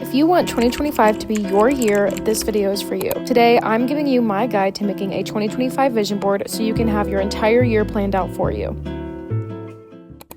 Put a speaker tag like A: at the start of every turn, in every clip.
A: If you want 2025 to be your year, this video is for you. Today, I'm giving you my guide to making a 2025 vision board so you can have your entire year planned out for you.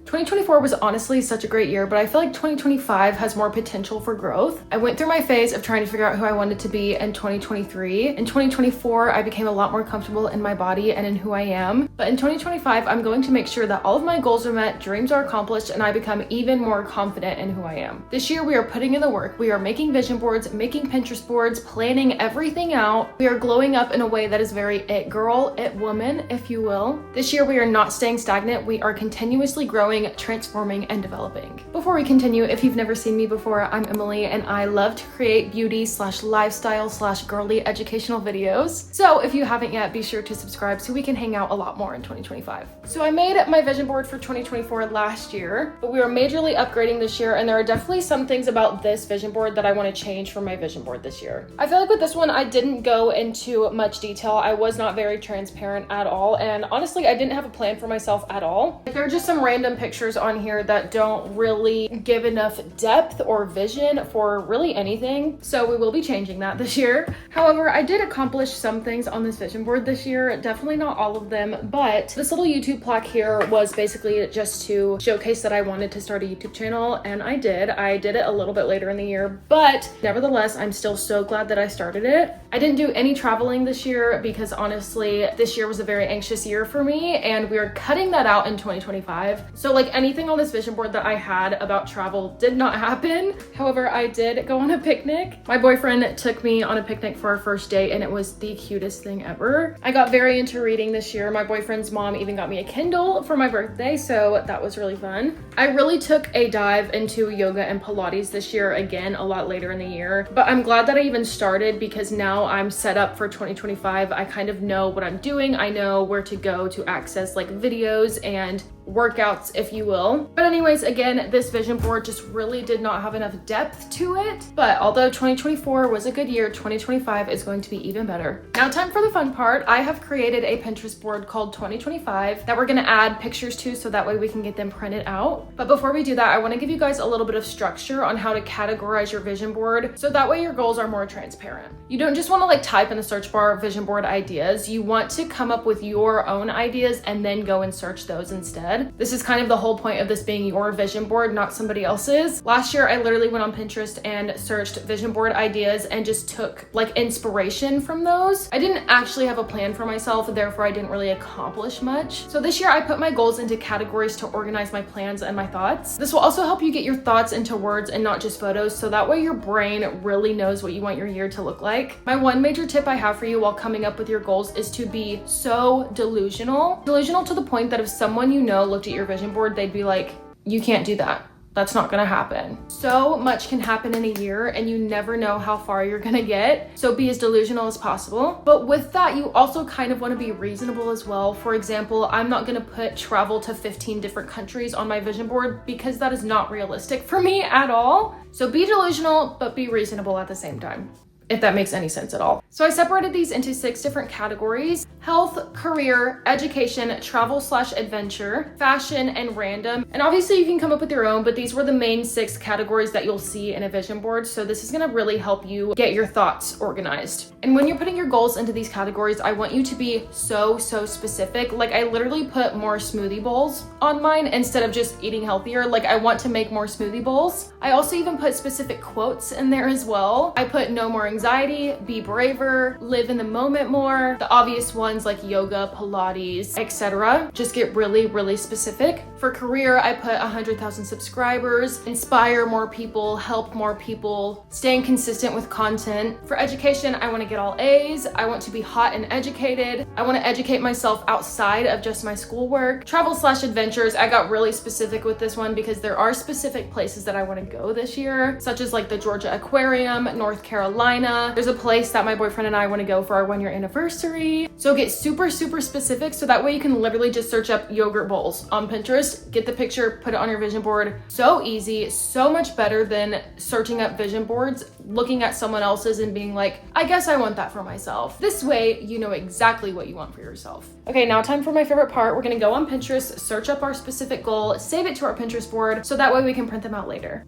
A: 2024 was honestly such a great year, but I feel like 2025 has more potential for growth. I went through my phase of trying to figure out who I wanted to be in 2023. In 2024, I became a lot more comfortable in my body and in who I am. But in 2025, I'm going to make sure that all of my goals are met, dreams are accomplished, and I become even more confident in who I am. This year, we are putting in the work. We are making vision boards, making Pinterest boards, planning everything out. We are glowing up in a way that is very it girl, it woman, if you will. This year, we are not staying stagnant. We are continuously growing, transforming, and developing. Before we continue, if you've never seen me before, I'm Emily and I love to create beauty / lifestyle / girly educational videos. So if you haven't yet, be sure to subscribe so we can hang out a lot more in 2025. So I made my vision board for 2024 last year, but we are majorly upgrading this year, and there are definitely some things about this vision board that I want to change for my vision board this year. I feel like with this one, I didn't go into much detail. I was not very transparent at all, and honestly, I didn't have a plan for myself at all. There are just some random pictures on here that don't really give enough depth or vision for really anything, so we will be changing that this year. However, I did accomplish some things on this vision board this year, definitely not all of them, but this little YouTube plaque here was basically just to showcase that I wanted to start a YouTube channel, and I did. I did it a little bit later in the year, but nevertheless, I'm still so glad that I started it. I didn't do any traveling this year because honestly, this year was a very anxious year for me, and we are cutting that out in 2025. So like anything on this vision board that I had about travel did not happen. However, I did go on a picnic. My boyfriend took me on a picnic for our first date, and it was the cutest thing ever. I got very into reading this year. My boyfriend's mom even got me a Kindle for my birthday, so that was really fun. I really took a dive into yoga and Pilates this year, again, a lot later in the year, but I'm glad that I even started because now I'm set up for 2025. I kind of know what I'm doing. I know where to go to access like videos and workouts, if you will. But anyways, again, this vision board just really did not have enough depth to it. But although 2024 was a good year, 2025 is going to be even better. Now, time for the fun part. I have created a Pinterest board called 2025 that we're gonna add pictures to so that way we can get them printed out. But before we do that, I wanna give you guys a little bit of structure on how to categorize your vision board so that way your goals are more transparent. You don't just wanna like type in the search bar vision board ideas. You want to come up with your own ideas and then go and search those instead. This is kind of the whole point of this being your vision board, not somebody else's. Last year, I literally went on Pinterest and searched vision board ideas and just took like inspiration from those. I didn't actually have a plan for myself, therefore I didn't really accomplish much. So this year I put my goals into categories to organize my plans and my thoughts. This will also help you get your thoughts into words and not just photos, so that way your brain really knows what you want your year to look like. My one major tip I have for you while coming up with your goals is to be so delusional. Delusional to the point that if someone you know looked at your vision board, they'd be like, you can't do that. That's not gonna happen. So much can happen in a year and you never know how far you're gonna get. So be as delusional as possible. But with that, you also kind of wanna be reasonable as well. For example, I'm not gonna put travel to 15 different countries on my vision board because that is not realistic for me at all. So be delusional, but be reasonable at the same time, if that makes any sense at all. So I separated these into 6 different categories: health, career, education, travel / adventure, fashion, and random. And obviously you can come up with your own, but these were the main 6 categories that you'll see in a vision board. So this is gonna really help you get your thoughts organized. And when you're putting your goals into these categories, I want you to be so specific. Like I literally put more smoothie bowls on mine instead of just eating healthier. Like I want to make more smoothie bowls. I also even put specific quotes in there as well. I put no more anxiety, be braver, live in the moment more. The obvious ones like yoga, Pilates, etc. Just get really specific. For career, I put 100,000 subscribers, inspire more people, help more people, staying consistent with content. For education, I want to get all A's. I want to be hot and educated. I want to educate myself outside of just my schoolwork. Travel / adventures, I got really specific with this one because there are specific places that I want to go this year, such as like the Georgia Aquarium, North Carolina. There's a place that my boyfriend and I want to go for our 1-year anniversary. So get super specific so that way you can literally just search up yogurt bowls on Pinterest, get the picture, put it on your vision board. So easy, so much better than searching up vision boards, looking at someone else's and being like, I guess I want that for myself. This way, you know exactly what you want for yourself. Okay, now time for my favorite part. We're gonna go on Pinterest, search up our specific goal, save it to our Pinterest board, so that way we can print them out later.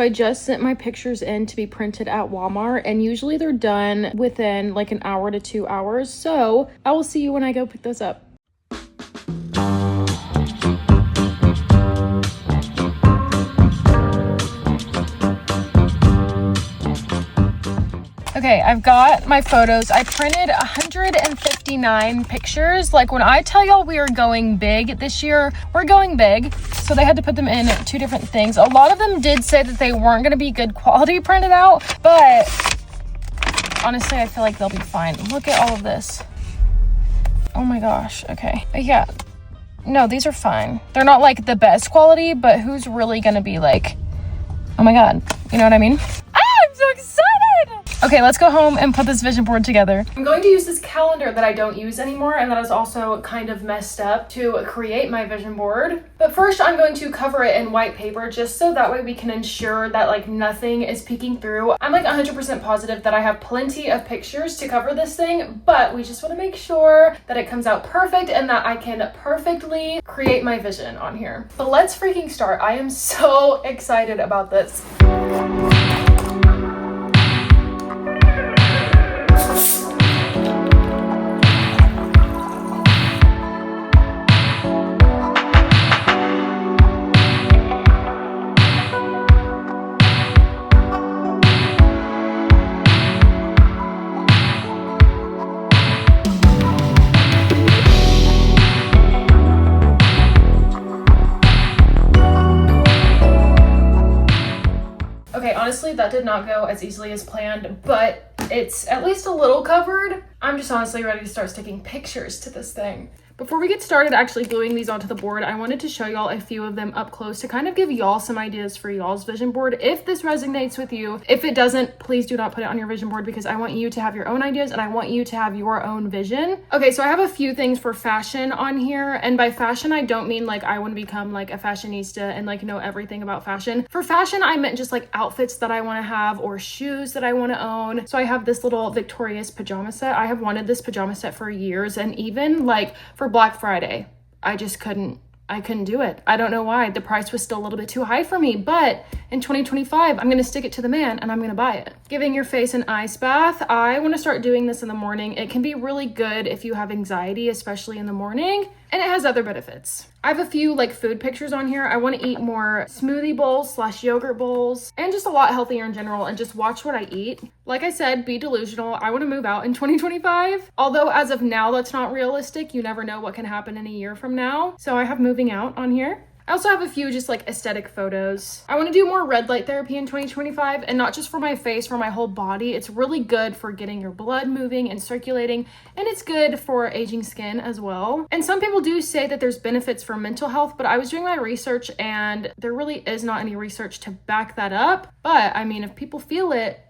A: so I just sent my pictures in to be printed at Walmart, and usually they're done within like an hour to 2 hours. So I will see you when I go pick those up. Okay, I've got my photos. I printed 159 pictures. Like, when I tell y'all we are going big this year, we're going big. So they had to put them in 2 different things. A lot of them did say that they weren't going to be good quality printed out, but honestly, I feel like they'll be fine. Look at all of this. Oh my gosh. Okay. Yeah. No, these are fine. They're not like the best quality, but who's really going to be like, oh my God, you know what I mean? I'm so excited. Okay, let's go home and put this vision board together. I'm going to use this calendar that I don't use anymore and that is also kind of messed up to create my vision board. But first, I'm going to cover it in white paper just so that way we can ensure that like nothing is peeking through. I'm like 100% positive that I have plenty of pictures to cover this thing, but we just want to make sure that it comes out perfect and that I can perfectly create my vision on here. But let's freaking start. I am so excited about this. Okay, honestly, that did not go as easily as planned, but it's at least a little covered. I'm just honestly ready to start sticking pictures to this thing. Before we get started actually gluing these onto the board, I wanted to show y'all a few of them up close to kind of give y'all some ideas for y'all's vision board. If this resonates with you, if it doesn't, please do not put it on your vision board because I want you to have your own ideas and I want you to have your own vision. Okay, so I have a few things for fashion on here. And by fashion, I don't mean like I want to become like a fashionista and like know everything about fashion. For fashion, I meant just like outfits that I want to have or shoes that I want to own. So I have this little Victorious pajama set. I have wanted this pajama set for years, and even like for Black Friday, I couldn't do it. I don't know why. The price was still a little bit too high for me, but in 2025, I'm going to stick it to the man and I'm going to buy it. Giving your face an ice bath. I want to start doing this in the morning. It can be really good if you have anxiety, especially in the morning, and it has other benefits. I have a few like food pictures on here. I want to eat more smoothie bowls / yogurt bowls and just a lot healthier in general and just watch what I eat. Like I said, be delusional. I want to move out in 2025. Although as of now, that's not realistic. You never know what can happen in a year from now. So I have moving out on here. I also have a few just like aesthetic photos. I want to do more red light therapy in 2025, and not just for my face, for my whole body. It's really good for getting your blood moving and circulating, and it's good for aging skin as well. And some people do say that there's benefits for mental health, but I was doing my research and there really is not any research to back that up. But I mean, if people feel it,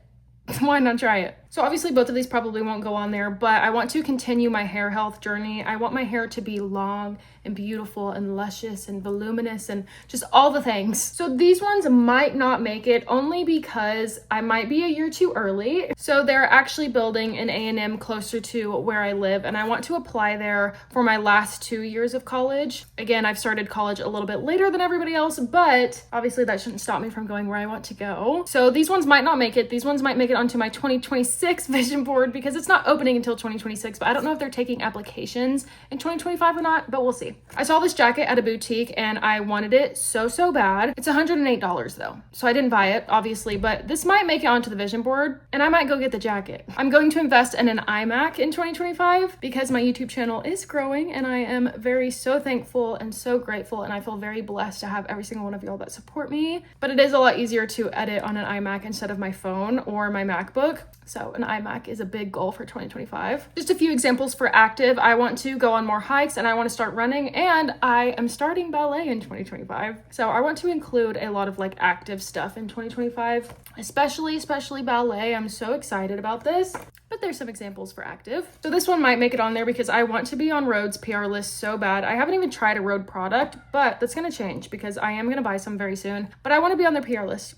A: why not try it? So obviously both of these probably won't go on there, but I want to continue my hair health journey. I want my hair to be long and beautiful and luscious and voluminous and just all the things. So these ones might not make it only because I might be a year too early. So they're actually building an A&M closer to where I live, and I want to apply there for my last 2 years of college. Again, I've started college a little bit later than everybody else, but obviously that shouldn't stop me from going where I want to go. So these ones might not make it. These ones might make it onto my 2026 vision board because it's not opening until 2026, but I don't know if they're taking applications in 2025 or not, but we'll see. I saw this jacket at a boutique and I wanted it so bad. It's $108 though, so I didn't buy it obviously, but this might make it onto the vision board and I might go get the jacket. I'm going to invest in an iMac in 2025 because my YouTube channel is growing, and I am so thankful and so grateful, and I feel very blessed to have every single one of y'all that support me. But it is a lot easier to edit on an iMac instead of my phone or my MacBook. So an iMac is a big goal for 2025. Just a few examples for active. I want to go on more hikes and I want to start running, and I am starting ballet in 2025. So I want to include a lot of like active stuff in 2025, especially ballet. I'm so excited about this. But there's some examples for active. So this one might make it on there because I want to be on Rhode's PR list so bad. I haven't even tried a Rhode product, but that's going to change because I am going to buy some very soon. But I want to be on their PR list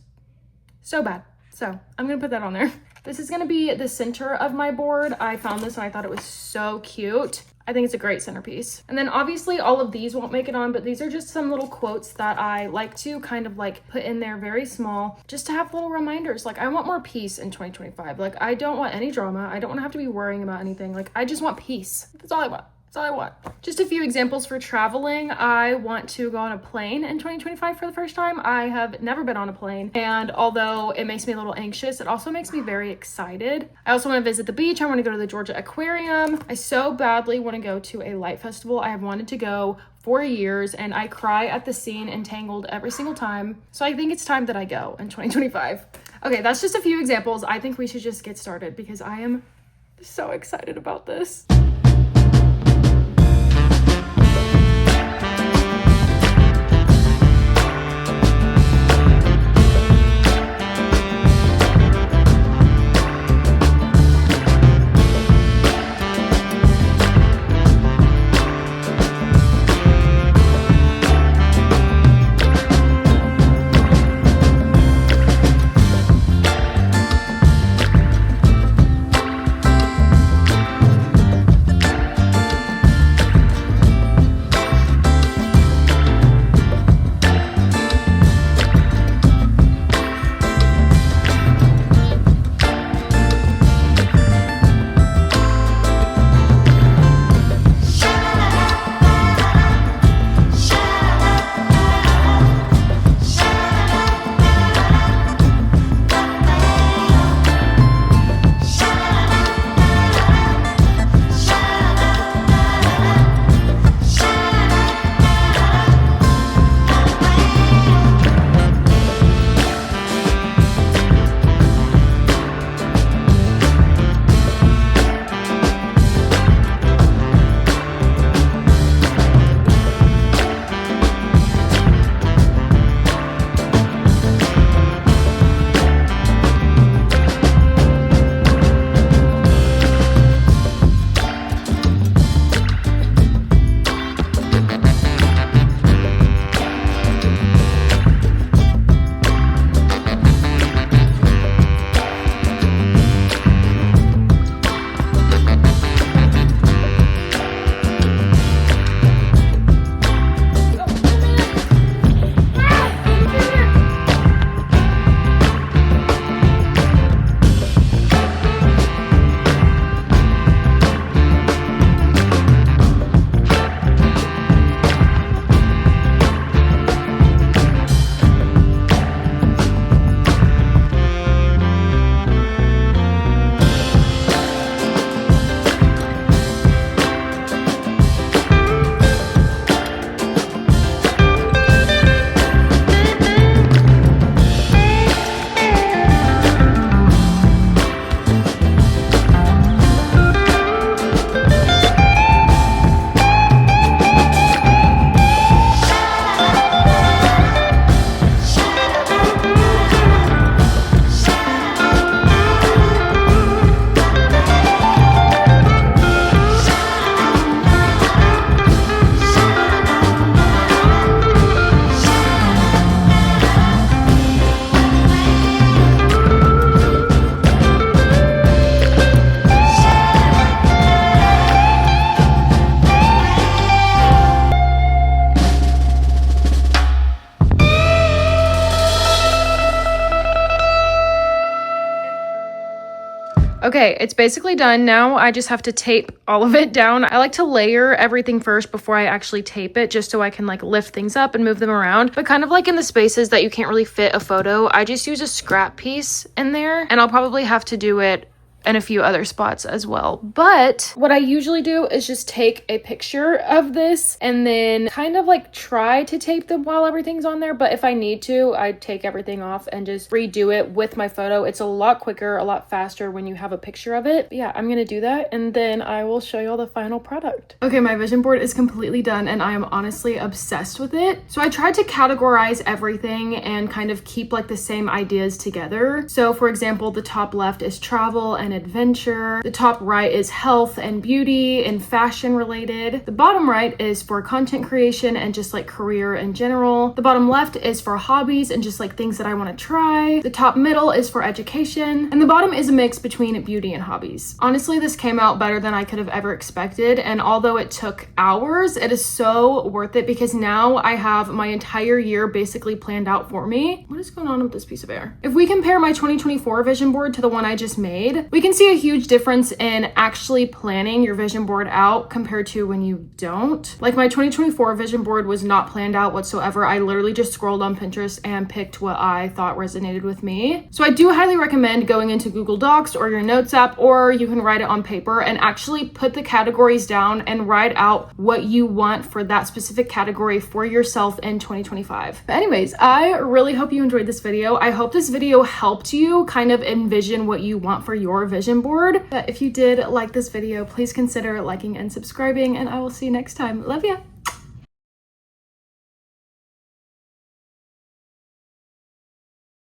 A: so bad. So I'm going to put that on there. This is going to be the center of my board. I found this and I thought it was so cute. I think it's a great centerpiece. And then obviously all of these won't make it on, but these are just some little quotes that I like to kind of like put in there very small, just to have little reminders. Like, I want more peace in 2025. Like, I don't want any drama. I don't want to have to be worrying about anything. Like, I just want peace. That's all I want. That's all I want. Just a few examples for traveling. I want to go on a plane in 2025 for the first time. I have never been on a plane, and although it makes me a little anxious, it also makes me very excited. I also want to visit the beach. I want to go to the Georgia Aquarium. I so badly want to go to a light festival. I have wanted to go for years, and I cry at the scene in Tangled every single time. So I think it's time that I go in 2025. Okay, that's just a few examples. I think we should just get started because I am so excited about this. Okay, it's basically done. Now I just have to tape all of it down. I like to layer everything first before I actually tape it, just so I can like lift things up and move them around. But kind of like in the spaces that you can't really fit a photo, I just use a scrap piece in there, and I'll probably have to do it and a few other spots as well. But what I usually do is just take a picture of this and then kind of like try to tape them while everything's on there. But if I need to, I take everything off and just redo it with my photo. It's a lot quicker, a lot faster when you have a picture of it. But yeah, I'm gonna do that and then I will show you all the final product. Okay, my vision board is completely done and I am honestly obsessed with it. So I tried to categorize everything and kind of keep like the same ideas together. So for example, the top left is travel and and adventure. The top right is health and beauty and fashion related. The bottom right is for content creation and just like career in general. The bottom left is for hobbies and just like things that I want to try. The top middle is for education. And the bottom is a mix between beauty and hobbies. Honestly, this came out better than I could have ever expected. And although it took hours, it is so worth it because now I have my entire year basically planned out for me. What is going on with this piece of air? If we compare my 2024 vision board to the one I just made, we can see a huge difference in actually planning your vision board out compared to when you don't. Like my 2024 vision board was not planned out whatsoever. I literally just scrolled on Pinterest and picked what I thought resonated with me. So I do highly recommend going into Google Docs or your notes app, or you can write it on paper and actually put the categories down and write out what you want for that specific category for yourself in 2025. But anyways, I really hope you enjoyed this video. I hope this video helped you kind of envision what you want for your vision board. But if you did like this video, please consider liking and subscribing, and I will see you next time. Love ya!